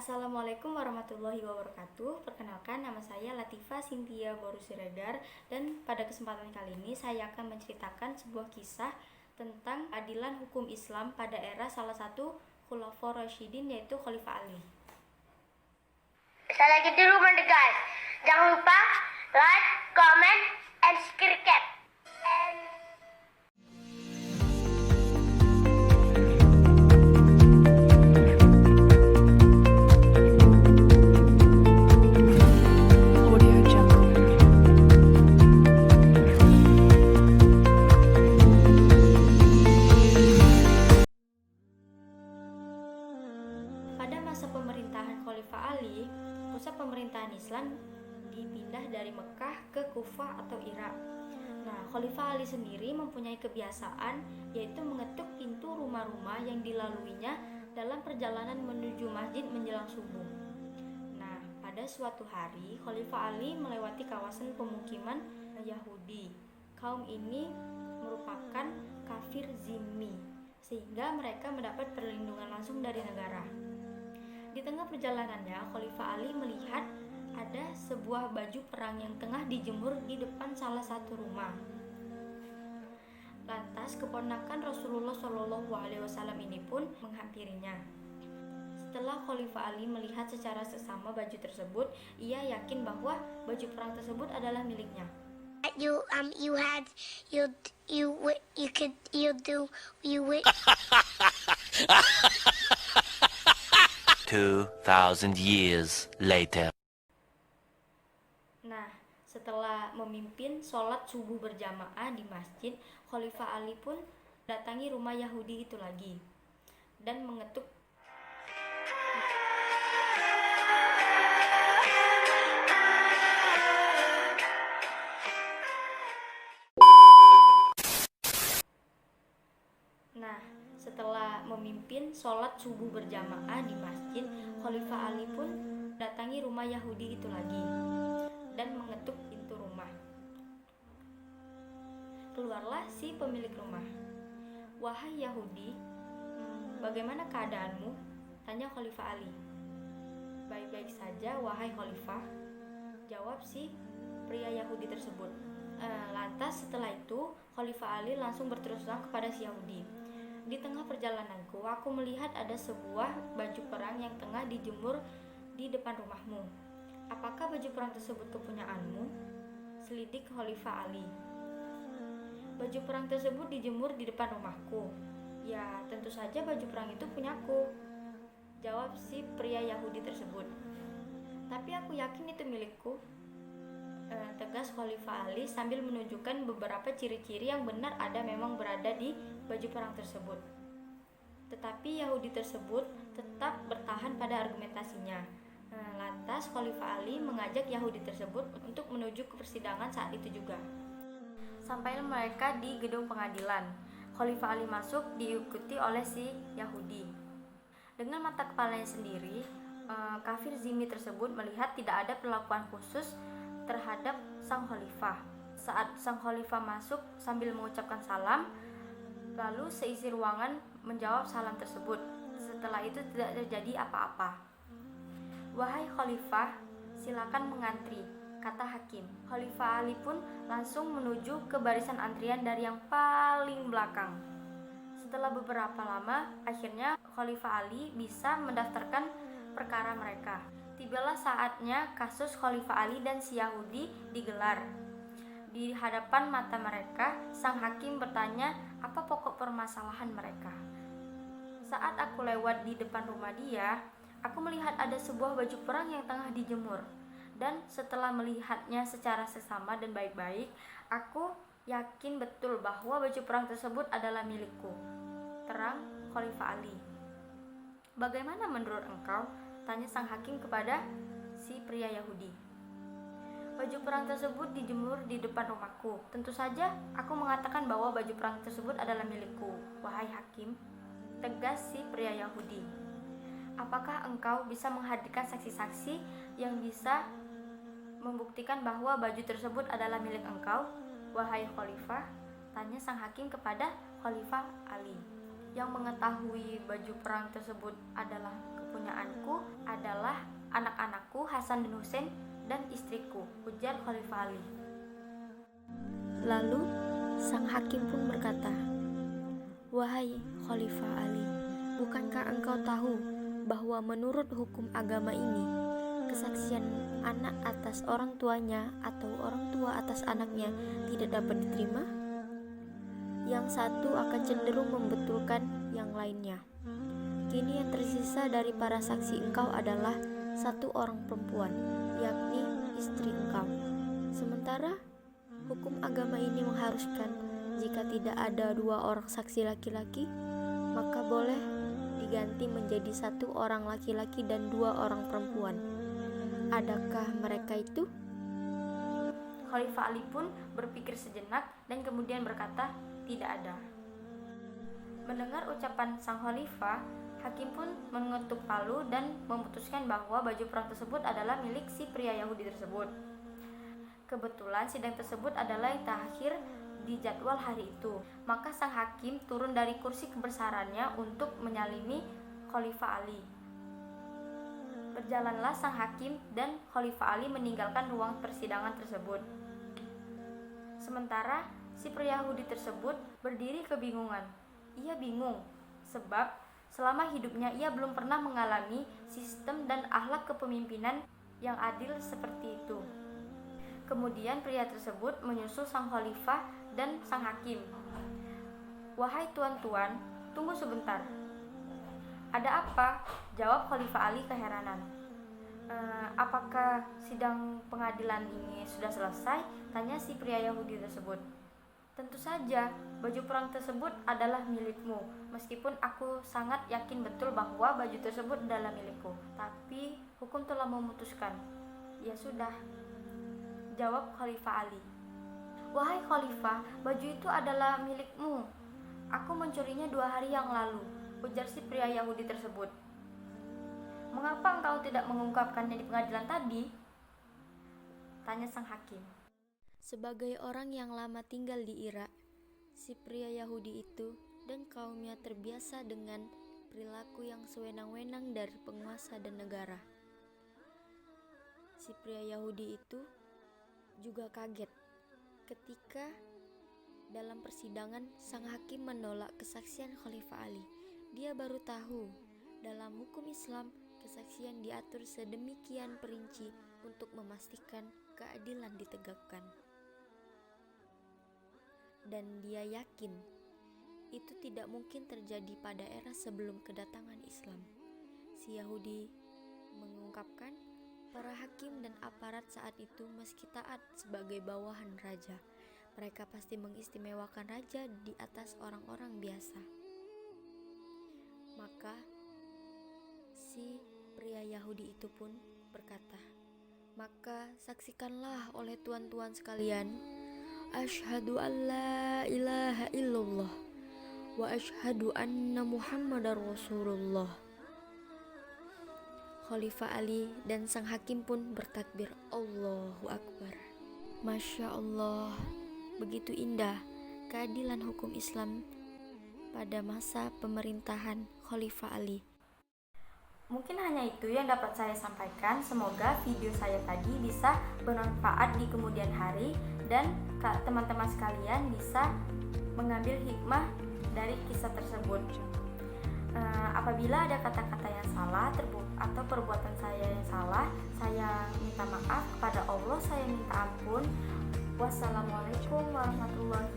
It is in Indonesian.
Assalamualaikum warahmatullahi wabarakatuh. Perkenalkan, nama saya Latifah Cynthia Boru Siregar, dan pada kesempatan kali ini saya akan menceritakan sebuah kisah tentang adilan hukum Islam pada era salah satu Khulafaur Rasyidin, yaitu Khalifah Ali. Saya lagi di rumah deh guys. Jangan lupa like, comment, and subscribe. Audio Jungle. Pada masa pemerintahan Khalifah Ali, pusat pemerintahan Islam dipindah dari Mekah ke Kufah atau Irak. Nah, Khalifah Ali sendiri mempunyai kebiasaan yaitu mengetuk pintu rumah-rumah yang dilaluinya dalam perjalanan menuju masjid menjelang subuh. Nah, pada suatu hari Khalifah Ali melewati kawasan pemukiman Yahudi. Kaum ini merupakan kafir zimmi, sehingga mereka mendapat perlindungan langsung dari negara. Di tengah perjalanannya, Khalifah Ali melihat ada sebuah baju perang yang tengah dijemur di depan salah satu rumah. Lantas keponakan Rasulullah SAW ini pun menghampirinya. Setelah Khalifah Ali melihat secara seksama baju tersebut, ia yakin bahwa baju perang tersebut adalah miliknya. You wish. 2,000 years later. Nah, setelah memimpin sholat subuh berjamaah di masjid, Khalifah Ali pun datangi rumah Yahudi itu lagi dan mengetuk. Nah, setelah memimpin sholat subuh berjamaah di masjid, Khalifah Ali pun datangi rumah Yahudi itu lagi dan mengetuk pintu rumah. Keluarlah si pemilik rumah. "Wahai Yahudi, bagaimana keadaanmu?" tanya Khalifah Ali. "Baik-baik saja, wahai Khalifah," jawab si pria Yahudi tersebut. Lantas setelah itu Khalifah Ali langsung berterus terang kepada si Yahudi. "Di tengah perjalananku, aku melihat ada sebuah baju perang yang tengah dijemur di depan rumahmu. Apakah baju perang tersebut kepunyaanmu?" Selidik Khalifah Ali. "Baju perang tersebut dijemur di depan rumahku." "Ya, tentu saja baju perang itu punyaku," jawab si pria Yahudi tersebut. "Tapi aku yakin itu milikku," tegas Khalifah Ali sambil menunjukkan beberapa ciri-ciri yang benar ada memang berada di baju perang tersebut. Tetapi Yahudi tersebut tetap bertahan pada argumentasinya. Lantas Khalifah Ali mengajak Yahudi tersebut untuk menuju ke persidangan saat itu juga. Sampailah mereka di gedung pengadilan. Khalifah Ali masuk diikuti oleh si Yahudi. Dengan mata kepalanya sendiri, kafir zimmi tersebut melihat tidak ada perlakuan khusus terhadap sang khalifah. Saat sang khalifah masuk sambil mengucapkan salam, lalu seisi ruangan menjawab salam tersebut. Setelah itu tidak terjadi apa-apa. "Wahai khalifah, silakan mengantri," kata hakim. Khalifah Ali pun langsung menuju ke barisan antrian dari yang paling belakang. Setelah beberapa lama, akhirnya Khalifah Ali bisa mendaftarkan perkara mereka. Tibalah saatnya kasus Khalifah Ali dan si Yahudi digelar. Di hadapan mata mereka, sang hakim bertanya apa pokok permasalahan mereka. "Saat aku lewat di depan rumah dia, aku melihat ada sebuah baju perang yang tengah dijemur. Dan setelah melihatnya secara seksama dan baik-baik, aku yakin betul bahwa baju perang tersebut adalah milikku," terang Khalifah Ali. "Bagaimana menurut engkau?" tanya sang hakim kepada si pria Yahudi. "Baju perang tersebut dijemur di depan rumahku. Tentu saja aku mengatakan bahwa baju perang tersebut adalah milikku, wahai hakim," tegas si pria Yahudi. "Apakah engkau bisa menghadirkan saksi-saksi yang bisa membuktikan bahwa baju tersebut adalah milik engkau, wahai khalifah?" tanya sang hakim kepada Khalifah Ali. Yang mengetahui baju perang tersebut adalah kepunyaanku adalah anak-anakku Hasan dan Hussein dan istriku, ujar Khalifah Ali. Lalu sang hakim pun berkata, "Wahai Khalifah Ali, bukankah engkau tahu bahwa menurut hukum agama ini, kesaksian anak atas orang tuanya atau orang tua atas anaknya tidak dapat diterima? Yang satu akan cenderung membetulkan yang lainnya. Kini yang tersisa dari para saksi engkau adalah satu orang perempuan, yakni istri engkau. Sementara hukum agama ini mengharuskan jika tidak ada 2 orang saksi laki-laki, maka boleh diganti menjadi 1 orang laki-laki dan 2 orang perempuan. Adakah mereka itu?" Khalifah Ali pun berpikir sejenak dan kemudian berkata, "Tidak ada." Mendengar ucapan sang khalifah, hakim pun mengetuk palu dan memutuskan bahwa baju perang tersebut adalah milik si pria Yahudi tersebut. Kebetulan sidang tersebut adalah yang terakhir di jadwal hari itu, maka sang hakim turun dari kursi kebesarannya untuk menyalimi Khalifah Ali. Berjalanlah sang hakim dan Khalifah Ali meninggalkan ruang persidangan tersebut. Sementara si pria Yahudi tersebut berdiri kebingungan. Ia bingung sebab selama hidupnya ia belum pernah mengalami sistem dan akhlak kepemimpinan yang adil seperti itu. Kemudian pria tersebut menyusul sang khalifah dan sang hakim. "Wahai tuan-tuan, tunggu sebentar." "Ada apa?" jawab Khalifah Ali keheranan. Apakah sidang pengadilan ini sudah selesai?" tanya si pria Yahudi tersebut. "Tentu saja, baju perang tersebut adalah milikmu, meskipun aku sangat yakin betul bahwa baju tersebut adalah milikku. Tapi hukum telah memutuskan." "Ya sudah," jawab Khalifah Ali. "Wahai Khalifah, baju itu adalah milikmu. Aku mencurinya 2 hari yang lalu," ujar si pria Yahudi tersebut. "Mengapa engkau tidak mengungkapkannya di pengadilan tadi?" tanya sang hakim. Sebagai orang yang lama tinggal di Irak, si pria Yahudi itu dan kaumnya terbiasa dengan perilaku yang sewenang-wenang dari penguasa dan negara. Si pria Yahudi itu juga kaget ketika dalam persidangan sang hakim menolak kesaksian Khalifah Ali. Dia baru tahu dalam hukum Islam kesaksian diatur sedemikian perinci untuk memastikan keadilan ditegakkan. Dan dia yakin itu tidak mungkin terjadi pada era sebelum kedatangan Islam. Si Yahudi mengungkapkan, para hakim dan aparat saat itu meski taat sebagai bawahan raja, mereka pasti mengistimewakan raja di atas orang-orang biasa. Maka si pria Yahudi itu pun berkata, "Maka saksikanlah oleh tuan-tuan sekalian, asyhadu an la ilaha illallah wa asyhadu anna Muhammadar Rasulullah." Khalifah Ali dan sang hakim pun bertakbir, Allahu Akbar. Masya Allah, begitu indah keadilan hukum Islam pada masa pemerintahan Khalifah Ali. Mungkin hanya itu yang dapat saya sampaikan. Semoga video saya tadi bisa bermanfaat di kemudian hari dan teman-teman sekalian bisa mengambil hikmah dari kisah tersebut. Apabila ada kata-kata yang salah atau perbuatan saya yang salah, saya minta maaf kepada Allah, saya minta ampun. Wassalamualaikum warahmatullahi